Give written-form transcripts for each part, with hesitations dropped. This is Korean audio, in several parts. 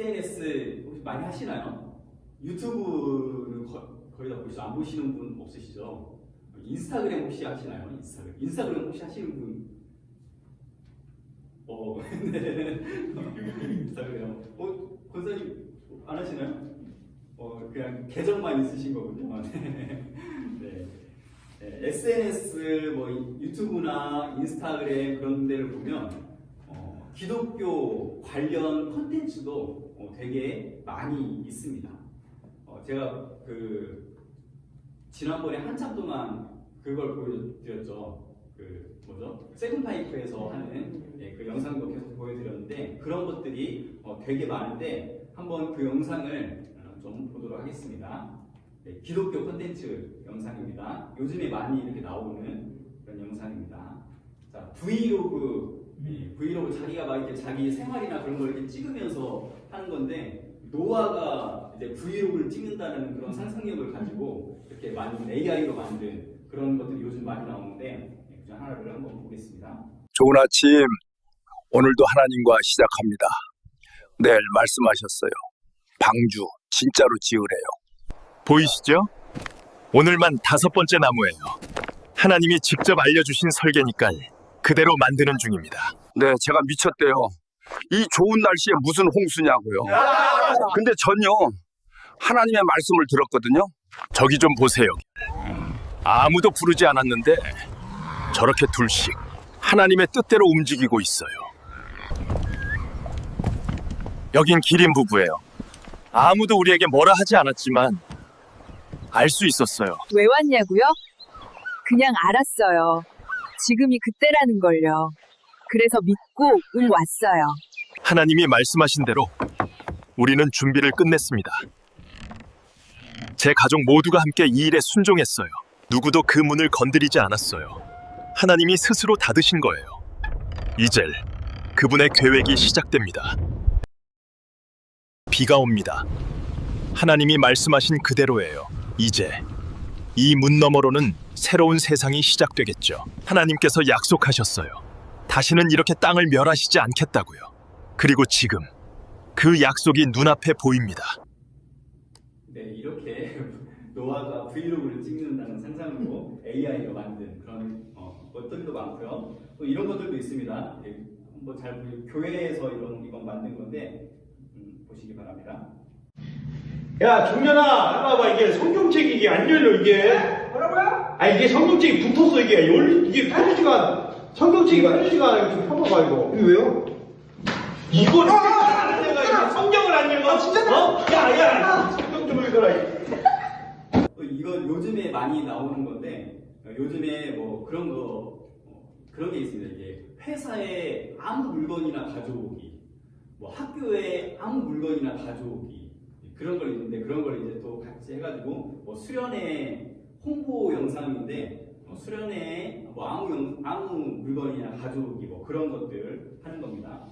SNS 혹시 많이 하시나요? 유튜브는 거의 다 보시죠? 안 보시는 분 없으시죠? 인스타그램 혹시 하시나요? 인스타그램 혹시 하시는 분? 네. 인스타그램. 권사님 안 하시나요? 그냥 계정만 있으신 거군요. 네. 네. SNS, 뭐 유튜브나 인스타그램 그런 데를 보면 기독교 관련 컨텐츠도 되게 많이 있습니다. 제가 지난번에 한참 동안 그걸 보여드렸죠. 세븐파이프에서 하는 그 영상도 계속 보여드렸는데 그런 것들이 되게 많은데 한번 그 영상을 좀 보도록 하겠습니다. 네, 기독교 콘텐츠 영상입니다. 요즘에 많이 이렇게 나오는 그런 영상입니다. 자, 브이로그 자기가 막 이렇게 자기 생활이나 그런 걸 이렇게 찍으면서 하는 건데 노아가 이제 브이로그를 찍는다는 그런 상상력을 가지고 이렇게 만든 AI로 만든 그런 것들이 요즘 많이 나오는데 그 하나를 한번 보겠습니다. 좋은 아침. 오늘도 하나님과 시작합니다. 내일 말씀하셨어요. 방주 진짜로 지으래요. 보이시죠? 오늘만 5번째 나무예요. 하나님이 직접 알려주신 설계니까 그대로 만드는 중입니다. 네, 제가 미쳤대요. 이 좋은 날씨에 무슨 홍수냐고요. 근데 전요 하나님의 말씀을 들었거든요. 저기 좀 보세요. 아무도 부르지 않았는데 저렇게 둘씩 하나님의 뜻대로 움직이고 있어요. 여긴 기린 부부예요. 아무도 우리에게 뭐라 하지 않았지만 알 수 있었어요. 왜 왔냐고요? 그냥 알았어요. 지금이 그때라는 걸요. 그래서 믿고 왔어요. 하나님이 말씀하신 대로 우리는 준비를 끝냈습니다. 제 가족 모두가 함께 이 일에 순종했어요. 누구도 그 문을 건드리지 않았어요. 하나님이 스스로 닫으신 거예요. 이제 그분의 계획이 시작됩니다. 비가 옵니다. 하나님이 말씀하신 그대로예요. 이제 이 문 너머로는 새로운 세상이 시작되겠죠. 하나님께서 약속하셨어요. 다시는 이렇게 땅을 멸하시지 않겠다고요. 그리고 지금 그 약속이 눈앞에 보입니다. 네, 이렇게 노아가 브이로그를 찍는다는 상상으로 AI로 만든 그런 것들도 많고요. 또 이런 것들도 있습니다. 한번 잘 보세요. 교회에서 이건 만든 건데 보시기 바랍니다. 야, 종년아, 이리 와봐. 이게 성경책이 이게 안 열려, 이게. 뭐라고요? 이게 성경책이 붙었어, 이게. 이게 펴지지가, 성경책이 펴지지가 않아. 좀 펴봐봐, 이거. 이거 왜요? 이거 안 내가 이거 성경을 안 읽어? 진짜? 야, 성경 좀 읽어라. 이건 요즘에 많이 나오는 건데, 요즘에 뭐 그런 게 있습니다. 이게 회사에 아무 물건이나 가져오기, 뭐 학교에 아무 물건이나 가져오기, 그런 걸 있는데 그런 걸 이제 또 같이 해가지고 뭐 수련회 홍보 영상인데 수련회에 뭐 아무 물건이나 가져오기 뭐 그런 것들 하는 겁니다.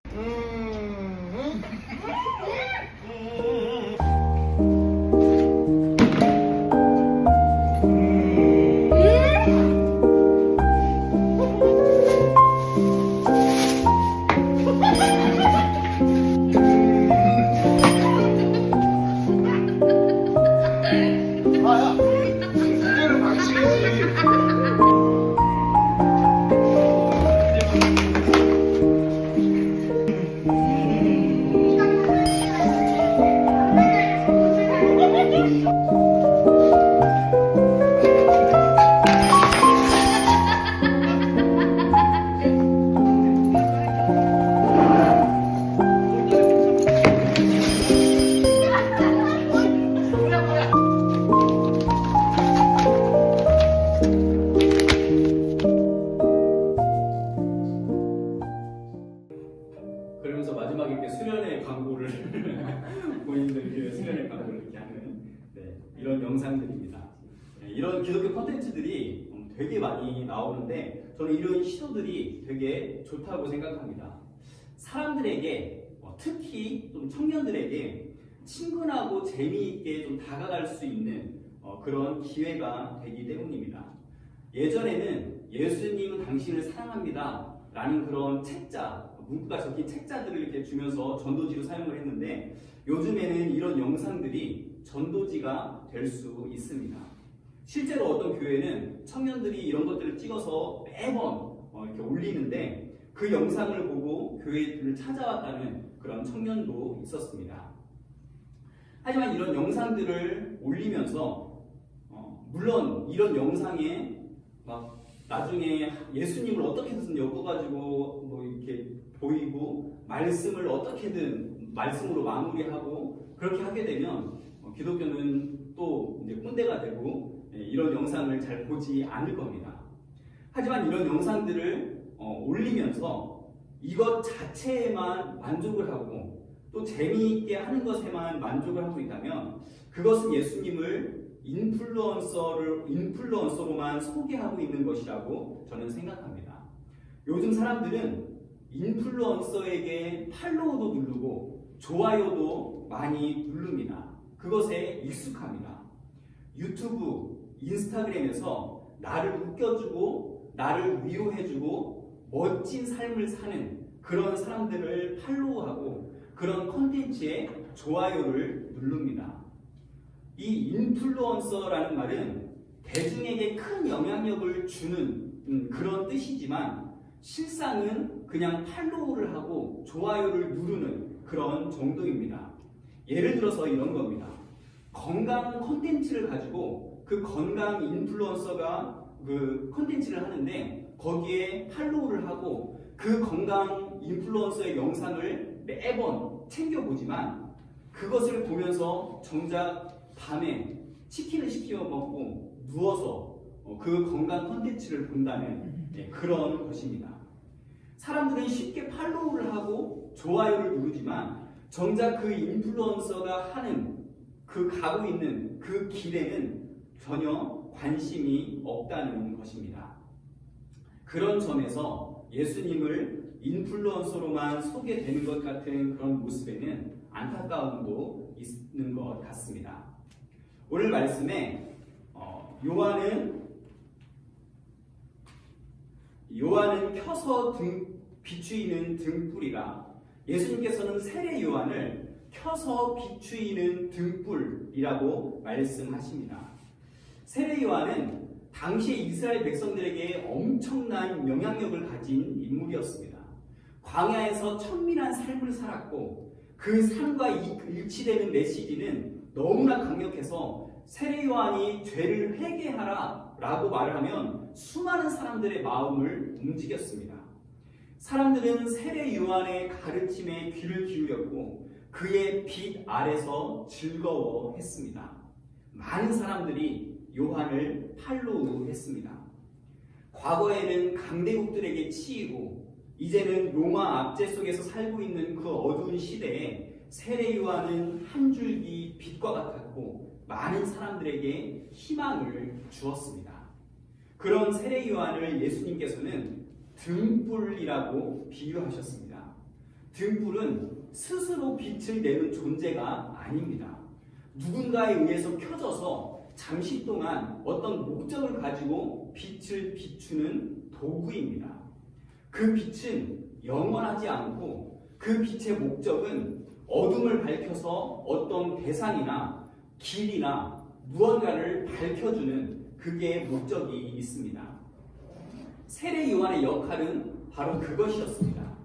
그러면서 마지막에 이렇게 수련회 광고를 본인들 교회 수련회 광고를 이렇게 하는 이런 영상들입니다. 이런 기독교 콘텐츠들이 되게 많이 나오는데 저는 이런 시도들이 되게 좋다고 생각합니다. 사람들에게 특히 좀 청년들에게 친근하고 재미있게 좀 다가갈 수 있는 그런 기회가 되기 때문입니다. 예전에는 예수님은 당신을 사랑합니다 라는 그런 책자, 문구가 적힌 책자들을 이렇게 주면서 전도지로 사용을 했는데 요즘에는 이런 영상들이 전도지가 될 수 있습니다. 실제로 어떤 교회는 청년들이 이런 것들을 찍어서 매번 이렇게 올리는데 그 영상을 보고 교회를 찾아왔다는 그런 청년도 있었습니다. 하지만 이런 영상들을 올리면서 물론 이런 영상에 막 나중에 예수님을 어떻게든 엮어가지고 뭐 이렇게 보이고 말씀을 어떻게든 말씀으로 마무리하고 그렇게 하게 되면 기독교는 또 이제 꼰대가 되고 이런 영상을 잘 보지 않을 겁니다. 하지만 이런 영상들을 올리면서 이것 자체에만 만족을 하고 또 재미있게 하는 것에만 만족을 하고 있다면 그것은 예수님을 인플루언서로만 소개하고 있는 것이라고 저는 생각합니다. 요즘 사람들은 인플루언서에게 팔로우도 누르고 좋아요도 많이 누릅니다. 그것에 익숙합니다. 유튜브, 인스타그램에서 나를 웃겨주고 나를 위로해주고 멋진 삶을 사는 그런 사람들을 팔로우하고 그런 컨텐츠에 좋아요를 누릅니다. 이 인플루언서라는 말은 대중에게 큰 영향력을 주는 그런 뜻이지만 실상은 그냥 팔로우를 하고 좋아요를 누르는 그런 정도입니다. 예를 들어서 이런 겁니다. 건강 콘텐츠를 가지고 그 건강 인플루언서가 그 콘텐츠를 하는데 거기에 팔로우를 하고 그 건강 인플루언서의 영상을 매번 챙겨보지만 그것을 보면서 정작 밤에 치킨을 시켜 먹고 누워서 그 건강 콘텐츠를 본다는 그런 것입니다. 사람들은 쉽게 팔로우를 하고 좋아요를 누르지만 정작 그 인플루언서가 하는 그 가고 있는 그 길에는 전혀 관심이 없다는 것입니다. 그런 점에서 예수님을 인플루언서로만 소개되는 것 같은 그런 모습에는 안타까움도 있는 것 같습니다. 오늘 말씀에 요한은 켜서 비추이는 등불이라 예수님께서는 세례 요한을 켜서 비추이는 등불이라고 말씀하십니다. 세례 요한은 당시 이스라엘 백성들에게 엄청난 영향력을 가진 인물이었습니다. 광야에서 천밀한 삶을 살았고 그 삶과 일치되는 메시지는 너무나 강력해서 세례 요한이 죄를 회개하라 라고 말하면 수많은 사람들의 마음을 움직였습니다. 사람들은 세례 요한의 가르침에 귀를 기울였고 그의 빛 아래서 즐거워했습니다. 많은 사람들이 요한을 팔로우했습니다. 과거에는 강대국들에게 치이고 이제는 로마 압제 속에서 살고 있는 그 어두운 시대에 세례 요한은 한 줄기 빛과 같았고 많은 사람들에게 희망을 주었습니다. 그런 세례 요한을 예수님께서는 등불이라고 비유하셨습니다. 등불은 스스로 빛을 내는 존재가 아닙니다. 누군가에 의해서 켜져서 잠시 동안 어떤 목적을 가지고 빛을 비추는 도구입니다. 그 빛은 영원하지 않고 그 빛의 목적은 어둠을 밝혀서 어떤 대상이나 길이나 무언가를 밝혀주는 그게 목적이 있습니다. 세례 요한의 역할은 바로 그것이었습니다.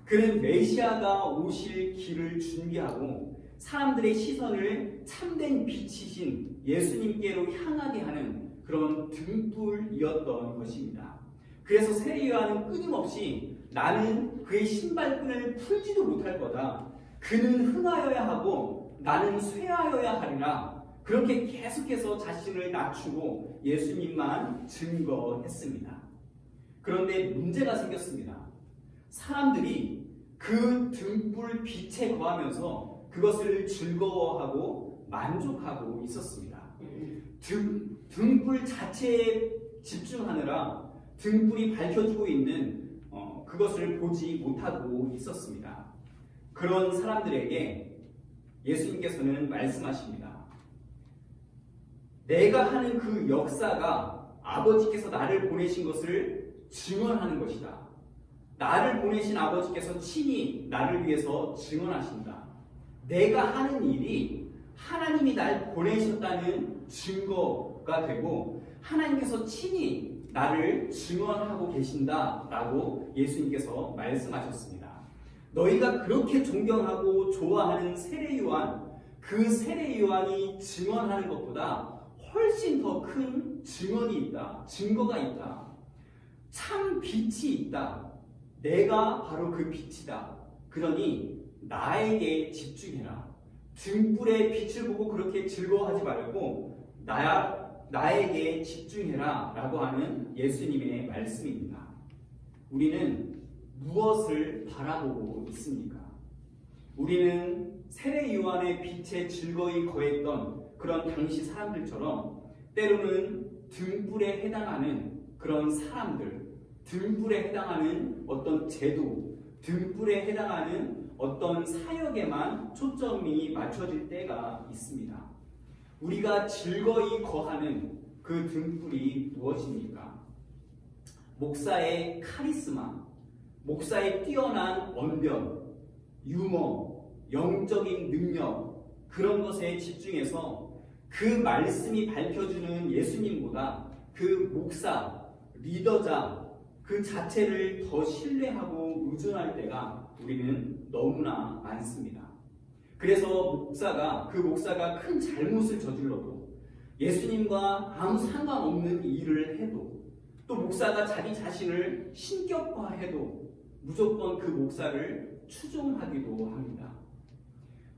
그는 메시아가 오실 길을 준비하고 사람들의 시선을 참된 빛이신 예수님께로 향하게 하는 그런 등불이었던 것입니다. 그래서 세례 요한은 끊임없이 나는 그의 신발끈을 풀지도 못할 거다. 그는 흥하여야 하고 나는 쇠하여야 하리라. 그렇게 계속해서 자신을 낮추고 예수님만 증거했습니다. 그런데 문제가 생겼습니다. 사람들이 그 등불 빛에 거하면서 그것을 즐거워하고 만족하고 있었습니다. 등불 자체에 집중하느라 등불이 밝혀주고 있는 그것을 보지 못하고 있었습니다. 그런 사람들에게 예수님께서는 말씀하십니다. 내가 하는 그 역사가 아버지께서 나를 보내신 것을 증언하는 것이다. 나를 보내신 아버지께서 친히 나를 위해서 증언하신다. 내가 하는 일이 하나님이 날 보내셨다는 증거가 되고 하나님께서 친히 나를 증언하고 계신다라고 예수님께서 말씀하셨습니다. 너희가 그렇게 존경하고 좋아하는 세례 요한, 그 세례 요한이 증언하는 것보다 훨씬 더 큰 증언이 있다, 증거가 있다. 참 빛이 있다. 내가 바로 그 빛이다. 그러니 나에게 집중해라. 등불의 빛을 보고 그렇게 즐거워하지 말고 나에게 집중해라 라고 하는 예수님의 말씀입니다. 우리는 무엇을 바라보고 있습니까? 우리는 세례 요한의 빛에 즐거이 거했던 그런 당시 사람들처럼 때로는 등불에 해당하는 그런 사람들, 등불에 해당하는 어떤 제도, 등불에 해당하는 어떤 사역에만 초점이 맞춰질 때가 있습니다. 우리가 즐거이 거하는 그 등불이 무엇입니까? 목사의 카리스마, 목사의 뛰어난 언변, 유머, 영적인 능력, 그런 것에 집중해서 그 말씀이 밝혀주는 예수님보다 그 목사, 리더자 그 자체를 더 신뢰하고 의존할 때가 우리는 너무나 많습니다. 그래서 그 목사가 큰 잘못을 저질러도 예수님과 아무 상관없는 일을 해도 또 목사가 자기 자신을 신격화해도 무조건 그 목사를 추종하기도 합니다.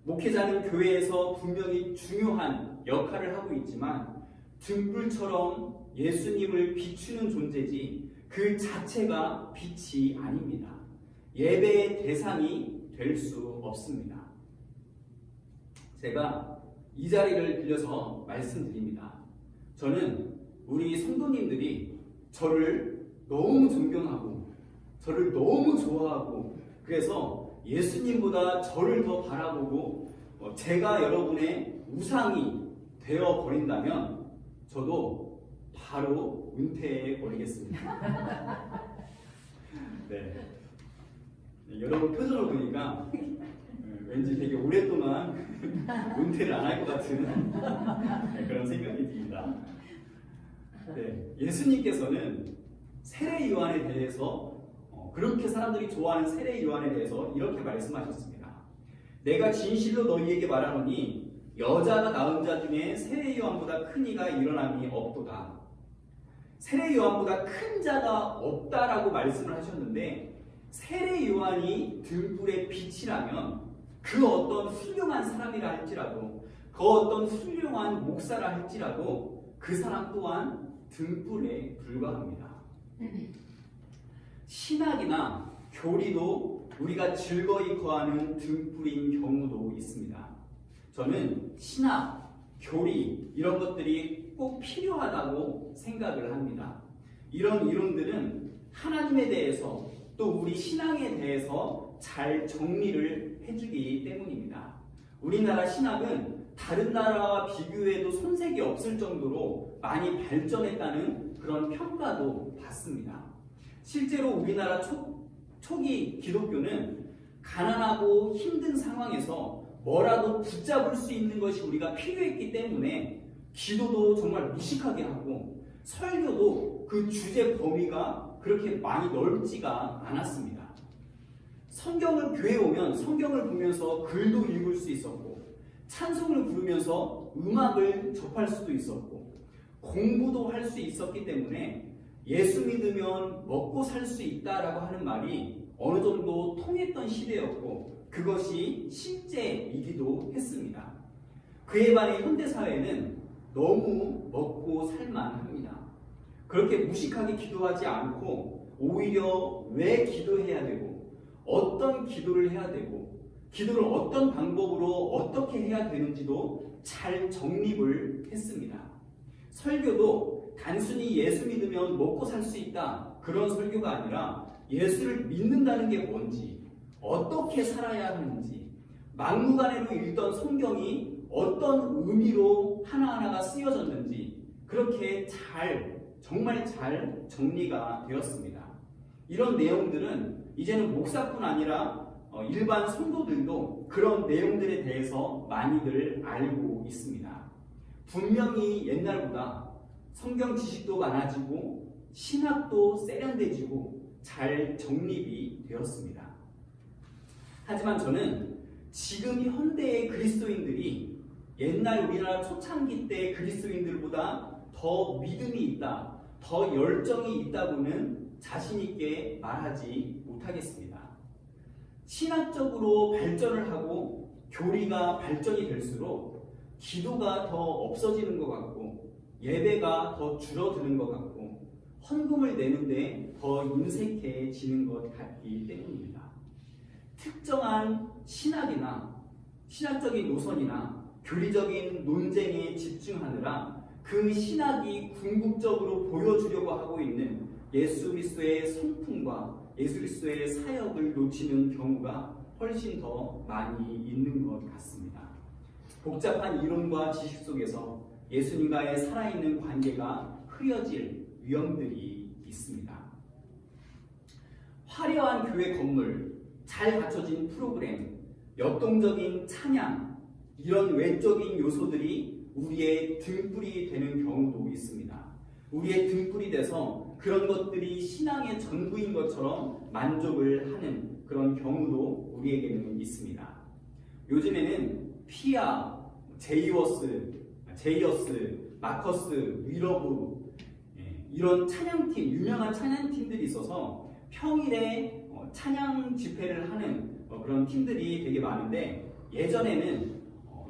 목회자는 교회에서 분명히 중요한 역할을 하고 있지만 등불처럼 예수님을 비추는 존재지 그 자체가 빛이 아닙니다. 예배의 대상이 될 수 없습니다. 제가 이 자리를 빌려서 말씀드립니다. 저는 우리 성도님들이 저를 너무 존경하고 저를 너무 좋아하고 그래서 예수님보다 저를 더 바라보고 제가 여러분의 우상이 되어 버린다면 저도 바로 은퇴해 버리겠습니다. 네. 여러분 표정을 보니까 왠지 되게 오랫동안 은퇴를 안 할 것 같은 그런 생각이 듭니다. 네. 예수님께서는 세례 요한에 대해서 그렇게 사람들이 좋아하는 세례 요한에 대해서 이렇게 말씀하셨습니다. 내가 진실로 너희에게 말하노니 여자가 낳은 자 중에 세례 요한보다 큰 이가 일어남이 없도다. 세례 요한보다 큰 자가 없다라고 말씀을 하셨는데 세례 요한이 등불의 빛이라면 그 어떤 훌륭한 사람이라 할지라도 그 어떤 훌륭한 목사라 할지라도 그 사람 또한 등불에 불과합니다. 신학이나 교리도 우리가 즐거이 거하는 등불인 경우도 있습니다. 저는 신학, 교리 이런 것들이 꼭 필요하다고 생각을 합니다. 이런 이론들은 하나님에 대해서 또 우리 신앙에 대해서 잘 정리를 해주기 때문입니다. 우리나라 신학은 다른 나라와 비교해도 손색이 없을 정도로 많이 발전했다는 그런 평가도 받습니다. 실제로 우리나라 초기 기독교는 가난하고 힘든 상황에서 뭐라도 붙잡을 수 있는 것이 우리가 필요했기 때문에 기도도 정말 무식하게 하고 설교도 그 주제 범위가 그렇게 많이 넓지가 않았습니다. 성경을 교회에 오면 성경을 보면서 글도 읽을 수 있었고 찬송을 부르면서 음악을 접할 수도 있었고 공부도 할 수 있었기 때문에 예수 믿으면 먹고 살 수 있다라고 하는 말이 어느 정도 통했던 시대였고 그것이 실제이기도 했습니다. 그에 반해 현대사회는 너무 먹고 살만합니다. 그렇게 무식하게 기도하지 않고 오히려 왜 기도해야 되고 어떤 기도를 해야 되고 기도를 어떤 방법으로 어떻게 해야 되는지도 잘 정립을 했습니다. 설교도 단순히 예수 믿으면 먹고 살 수 있다 그런 설교가 아니라 예수를 믿는다는 게 뭔지 어떻게 살아야 하는지 막무가내로 읽던 성경이 어떤 의미로 하나하나가 쓰여졌는지 그렇게 정말 잘 정리가 되었습니다. 이런 내용들은 이제는 목사뿐 아니라 일반 성도들도 그런 내용들에 대해서 많이들 알고 있습니다. 분명히 옛날보다 성경 지식도 많아지고 신학도 세련돼지고 잘 정립이 되었습니다. 하지만 저는 지금 현대의 그리스도인들이 옛날 우리나라 초창기 때 그리스도인들보다 더 믿음이 있다, 더 열정이 있다고는 자신 있게 말하지 못하겠습니다. 신학적으로 발전을 하고 교리가 발전이 될수록 기도가 더 없어지는 것 같고 예배가 더 줄어드는 것 같고 헌금을 내는데 더 인색해지는 것 같기 때문입니다. 특정한 신학이나 신학적인 노선이나 교리적인 논쟁에 집중하느라 그 신학이 궁극적으로 보여주려고 하고 있는 예수 그리스도의 성품과 예수 그리스도의 사역을 놓치는 경우가 훨씬 더 많이 있는 것 같습니다. 복잡한 이론과 지식 속에서 예수님과의 살아있는 관계가 흐려질 위험들이 있습니다. 화려한 교회 건물, 잘 갖춰진 프로그램, 역동적인 찬양, 이런 외적인 요소들이 우리의 등불이 되는 경우도 있습니다. 우리의 등불이 돼서 그런 것들이 신앙의 전부인 것처럼 만족을 하는 그런 경우도 우리에게는 있습니다. 요즘에는 피아, 제이어스, 마커스, 위러브 이런 찬양팀, 유명한 찬양팀들이 있어서 평일에 찬양 집회를 하는 그런 팀들이 되게 많은데 예전에는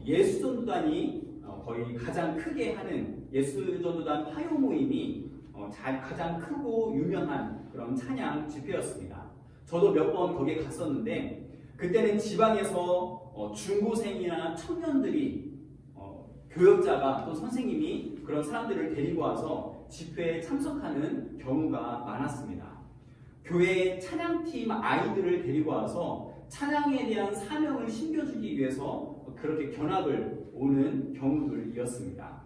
예수전도단이 거의 가장 크게 하는 예수전도단 화요 모임이 가장 크고 유명한 그런 찬양 집회였습니다. 저도 몇 번 거기에 갔었는데 그때는 지방에서 중고생이나 청년들이 교역자가 또 선생님이 그런 사람들을 데리고 와서 집회에 참석하는 경우가 많았습니다. 교회 찬양팀 아이들을 데리고 와서 찬양에 대한 사명을 심겨주기 위해서 그렇게 견학을 오는 경우들이었습니다.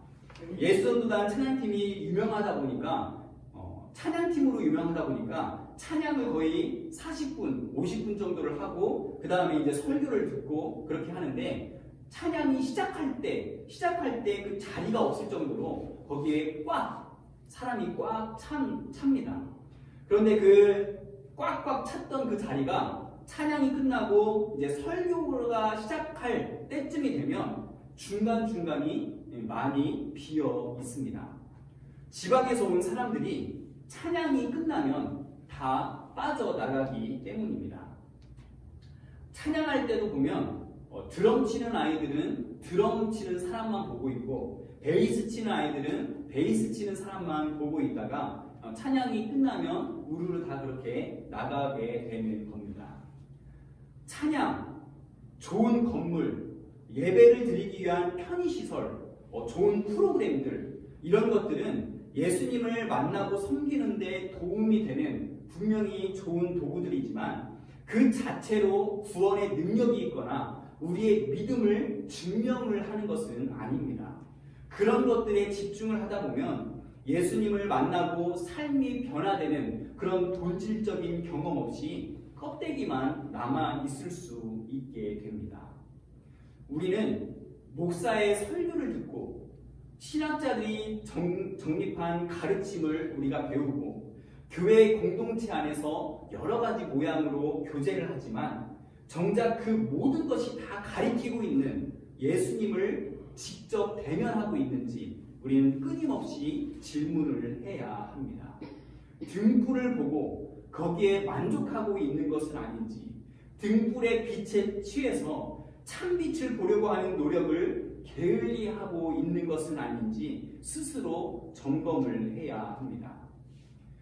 예수전도단 찬양팀이 유명하다 보니까 찬양팀으로 유명하다 보니까 찬양을 거의 40분, 50분 정도를 하고 그 다음에 이제 설교를 듣고 그렇게 하는데 찬양이 시작할 때 그 자리가 없을 정도로 거기에 사람이 꽉 찹니다. 그런데 그 꽉꽉 찼던 그 자리가 찬양이 끝나고 이제 설교가 시작할 때쯤이 되면 중간중간이 많이 비어 있습니다. 지방에서 온 사람들이 찬양이 끝나면 다 빠져나가기 때문입니다. 찬양할 때도 보면 드럼 치는 아이들은 드럼 치는 사람만 보고 있고 베이스 치는 아이들은 베이스 치는 사람만 보고 있다가 찬양이 끝나면 우르르 다 그렇게 나가게 되는 겁니다. 찬양, 좋은 건물, 예배를 드리기 위한 편의시설, 좋은 프로그램들 이런 것들은 예수님을 만나고 섬기는 데 도움이 되는 분명히 좋은 도구들이지만 그 자체로 구원의 능력이 있거나 우리의 믿음을 증명을 하는 것은 아닙니다. 그런 것들에 집중을 하다 보면 예수님을 만나고 삶이 변화되는 그런 본질적인 경험 없이 껍데기만 남아 있을 수 있게 됩니다. 우리는 목사의 설교를 듣고 신학자들이 정립한 가르침을 우리가 배우고 교회 공동체 안에서 여러 가지 모양으로 교제를 하지만 정작 그 모든 것이 다 가리키고 있는 예수님을 직접 대면하고 있는지 우리는 끊임없이 질문을 해야 합니다. 등불을 보고 거기에 만족하고 있는 것은 아닌지, 등불의 빛에 취해서 참빛을 보려고 하는 노력을 게을리하고 있는 것은 아닌지 스스로 점검을 해야 합니다.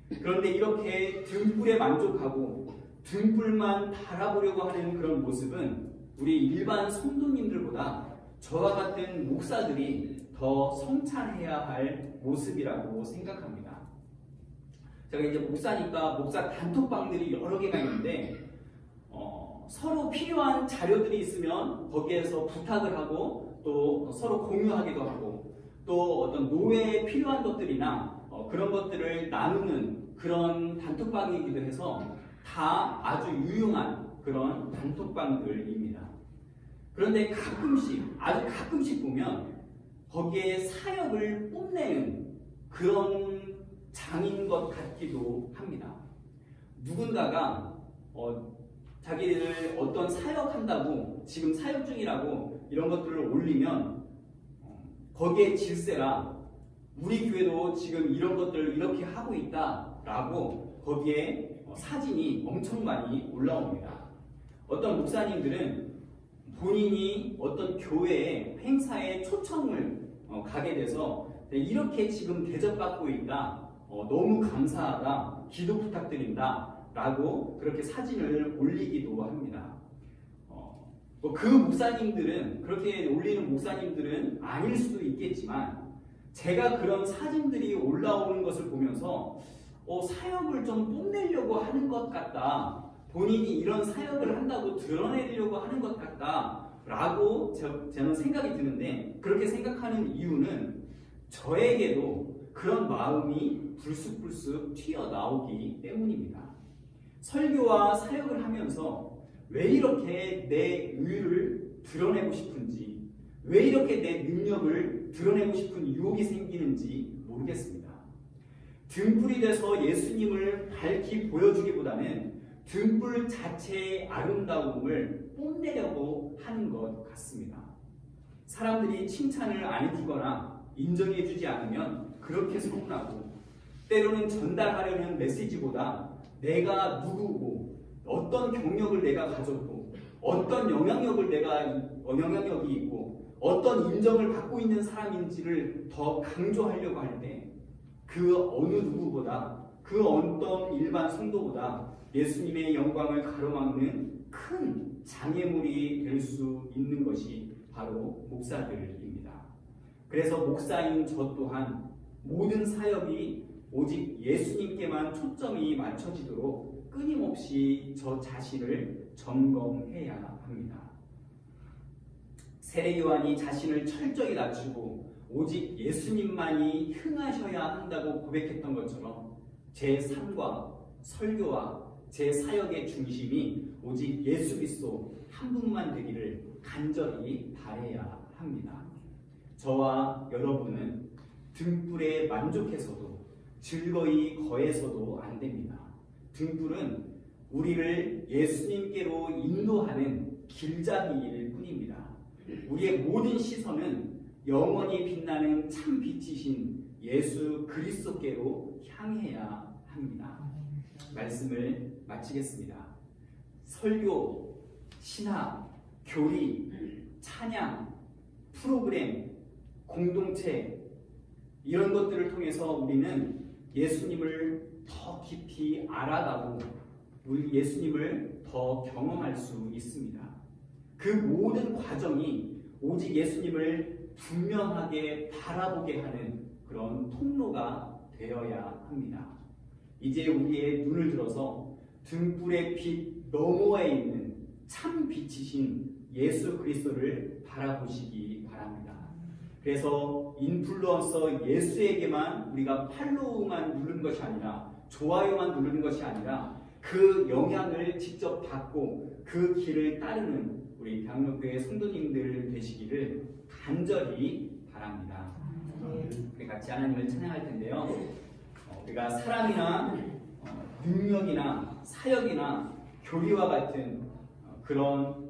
그런데 이렇게 등불에 만족하고 등불만 바라보려고 하는 그런 모습은 우리 일반 성도님들보다 저와 같은 목사들이 더 성찰해야 할 모습이라고 생각합니다. 제가 이제 목사니까 목사 단톡방들이 여러 개가 있는데 서로 필요한 자료들이 있으면 거기에서 부탁을 하고 또 서로 공유하기도 하고 또 어떤 노예에 필요한 것들이나 그런 것들을 나누는 그런 단톡방이기도 해서 다 아주 유용한 그런 단톡방들입니다. 그런데 가끔씩, 아주 가끔씩 보면 거기에 사역을 뽐내는 그런 장인 것 같기도 합니다. 누군가가 자기를 어떤 사역한다고, 지금 사역 중이라고 이런 것들을 올리면 거기에 질세라 우리 교회도 지금 이런 것들을 이렇게 하고 있다라고 거기에 사진이 엄청 많이 올라옵니다. 어떤 목사님들은 본인이 어떤 교회의 행사에 초청을 가게 돼서 이렇게 지금 대접받고 있다, 너무 감사하다, 기도 부탁드린다 라고 그렇게 사진을 올리기도 합니다. 그 목사님들은, 그렇게 올리는 목사님들은 아닐 수도 있겠지만 제가 그런 사진들이 올라오는 것을 보면서 사역을 좀 뽐내려고 하는 것 같다, 본인이 이런 사역을 한다고 드러내려고 하는 것 같다 라고 저는 생각이 드는데, 그렇게 생각하는 이유는 저에게도 그런 마음이 불쑥불쑥 튀어나오기 때문입니다. 설교와 사역을 하면서 왜 이렇게 내 의를 드러내고 싶은지, 왜 이렇게 내 능력을 드러내고 싶은 유혹이 생기는지 모르겠습니다. 등불이 돼서 예수님을 밝히 보여주기보다는 등불 자체의 아름다움을 뽐내려고 하는 것 같습니다. 사람들이 칭찬을 안 해주거나 인정해주지 않으면 그렇게 서운하고, 때로는 전달하려는 메시지보다 내가 누구고 어떤 경력을 내가 가졌고 어떤 영향력이 있고 어떤 인정을 받고 있는 사람인지를 더 강조하려고 할 때 그 어느 누구보다, 그 어떤 일반 성도보다 예수님의 영광을 가로막는 큰 장애물이 될 수 있는 것이 바로 목사들입니다. 그래서 목사인 저 또한 모든 사역이 오직 예수님께만 초점이 맞춰지도록 끊임없이 저 자신을 점검해야 합니다. 세례 요한이 자신을 철저히 낮추고 오직 예수님만이 흥하셔야 한다고 고백했던 것처럼 제 삶과 설교와 제 사역의 중심이 오직 예수 그리스도 한 분만 되기를 간절히 바라야 합니다. 저와 여러분은 등불에 만족해서도 즐거이 거해서도 안 됩니다. 등불은 우리를 예수님께로 인도하는 길잡이일 뿐입니다. 우리의 모든 시선은 영원히 빛나는 참 빛이신 예수 그리스도께로 향해야 합니다. 말씀을 마치겠습니다. 설교, 신학, 교리, 찬양, 프로그램, 공동체, 이런 것들을 통해서 우리는 예수님을 더 깊이 알아가고 우리 예수님을 더 경험할 수 있습니다. 그 모든 과정이 오직 예수님을 분명하게 바라보게 하는 그런 통로가 되어야 합니다. 이제 우리의 눈을 들어서 등불의 빛 너머에 있는 참 빛이신 예수 그리스도를 바라보시기 바랍니다. 그래서 인플루언서 예수에게만 우리가 팔로우만 누르는 것이 아니라, 좋아요만 누르는 것이 아니라 그 영향을 직접 받고 그 길을 따르는 우리 대학로교회 성도님들 되시기를 간절히 바랍니다. 우리 같이 하나님을 찬양할 텐데요. 우리가 사람이나 능력이나 사역이나 교리와 같은 그런